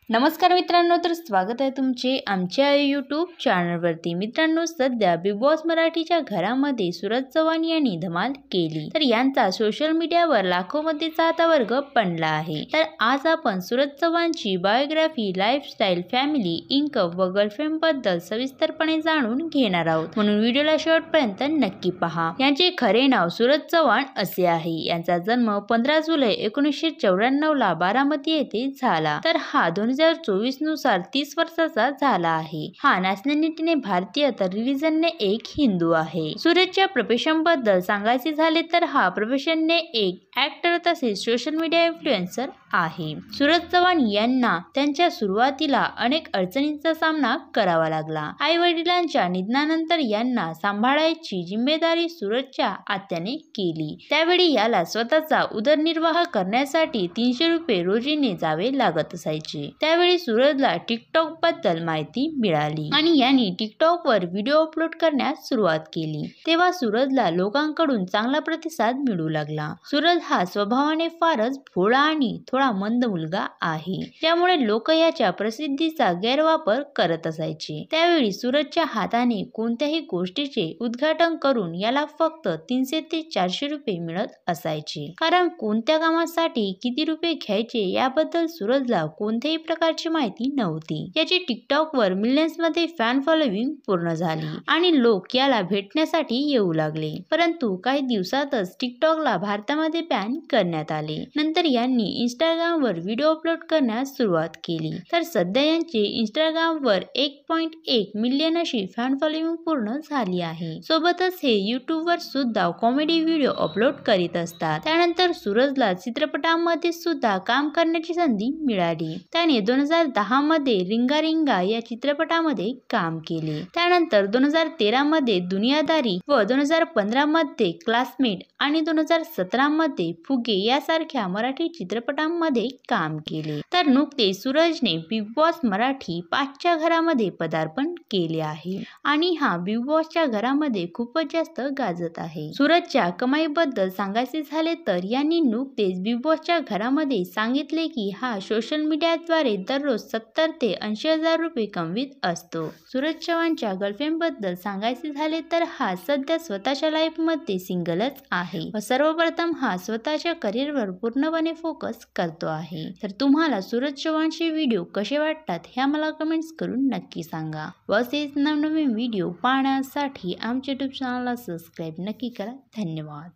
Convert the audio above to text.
नमस्कार मित्रांनो, तर स्वागत आहे तुमचे आमच्या यूट्यूब चॅनलवरती। मित्रांनो, सध्या बिग बॉस मराठीच्या घरामध्ये सूरज चव्हाण यांनी धमाल केली, तर यांचा सोशल मीडियावर लाखोमध्ये चाहता वर्ग बनला आहे। तर आज आपण सूरज चव्हाणची बायोग्राफी, लाईफस्टाईल, फॅमिली, इन्कम व गर्लफ्रेंड बद्दल सविस्तरपणे जाणून घेणार आहोत, म्हणून व्हिडिओला शेवटपर्यंत नक्की पहा। यांचे खरे नाव सूरज चव्हाण असे आहे। यांचा जन्म 15 जुलै 1994 ला बारामती येथे झाला, तर हा 2024 नुसार 30 वर्षाचा झाला आहे। हा नॅशनॅलिटीने भारतीय तर रिलीजनने एक हिंदू आहे। सूरजच्या प्रोफेशन बद्दल सांगायचे झाले तर हा प्रोफेशनने एक ऍक्टर तसेच सोशल मीडिया इन्फ्लुएन्सर आहे। सूरज चव्हाण यांना त्यांच्या सुरुवातीला अनेक अडचणींचा सामना करावा लागला। आई वडिलांच्या निधनानंतर यांना सांभाळायची जिम्मेदारी सूरजच्या आत्याने केली। त्यावेळी याला स्वतःचा उदरनिर्वाह करण्यासाठी 300 रुपये रोजीने जावे लागत असायचे। त्यावेळी सूरजला टिकटॉक बद्दल माहिती मिळाली आणि यांनी टिकटॉक वर व्हिडिओ अपलोड करण्यास सुरुवात केली। तेव्हा सूरजला लोकांकडून चांगला प्रतिसाद मिळू लागला। सूरज हा स्वभावाने फारच भोळा आणि थोडा मंद मुलगा आहे, त्यामुळे लोक याच्या प्रसिद्धीचा गैरवापर करत असायचे। त्यावेळी सूरजच्या हाताने कोणत्याही गोष्टीचे उद्घाटन करून याला फक्त 300 ते 400 रुपये मिळत असायचे, कारण कोणत्या कामासाठी किती रुपये घ्यायचे याबद्दल सूरजला कोणत्याही प्रकारची माहिती नव्हती। याची टिकटॉक वर मिलियन्स मध्ये फॅन फॉलोविंग पूर्ण झाली आणि लोक याला भेटण्यासाठी येऊ लागले, परंतु काही दिवसातच टिकटॉकला भारतामध्ये बॅन करण्यात आले। नंतर यांनी इंस्टाग्राम वर व्हिडिओ अपलोड करण्यास सुरुवात केली, तर सध्या यांचे इंस्टाग्राम वर 1.1 मिलियन अशी फॅन फॉलोविंग पूर्ण झाली आहे। सोबतच हे युट्यूब वर सुद्धा कॉमेडी व्हिडिओ अपलोड करीत असतात। त्यानंतर सूरजला चित्रपटांमध्ये सुद्धा काम करण्याची संधी मिळाली। त्याने 2010 मध्ये रिंगा रिंगा या चित्रपटामध्ये काम केले। त्यानंतर 2013 मध्ये दुनियादारी व 2015 मध्ये क्लासमेट आणि 2017 मध्ये फुगे यासारख्या मराठी चित्रपटांमध्ये काम केले। तर नुकतेच सूरजने बिग बॉस मराठी 5च्या घरामध्ये पदार्पण केले आहे आणि हा बिग बॉसच्या घरामध्ये खूपच जास्त गाजत आहे। सूरजच्या कमाईबद्दल सांगायचे झाले तर यांनी नुकतेच बिग बॉसच्या घरामध्ये सांगितले की हा सोशल मीडियाद्वारे दररोज 70 ते 80 हजार रुपये कमवीत असतो। सूरज चव्हाणच्या गर्लफ्रेंड बद्दल सांगायचे झाले तर हा सध्या स्वतःच्या लाईफ मध्ये सिंगलच आहे व सर्वप्रथम हा स्वतःच्या करिअरवर पूर्णपणे फोकस करतो आहे। तर तुम्हाला सूरज चव्हाणचे व्हिडिओ कसे वाटतात हे मला कमेंट्स करून नक्की सांगा व असेच नवनवीन व्हिडिओ पाहण्यासाठी आमच्या यूट्यूब चॅनलला सबस्क्राईब नक्की करा। धन्यवाद।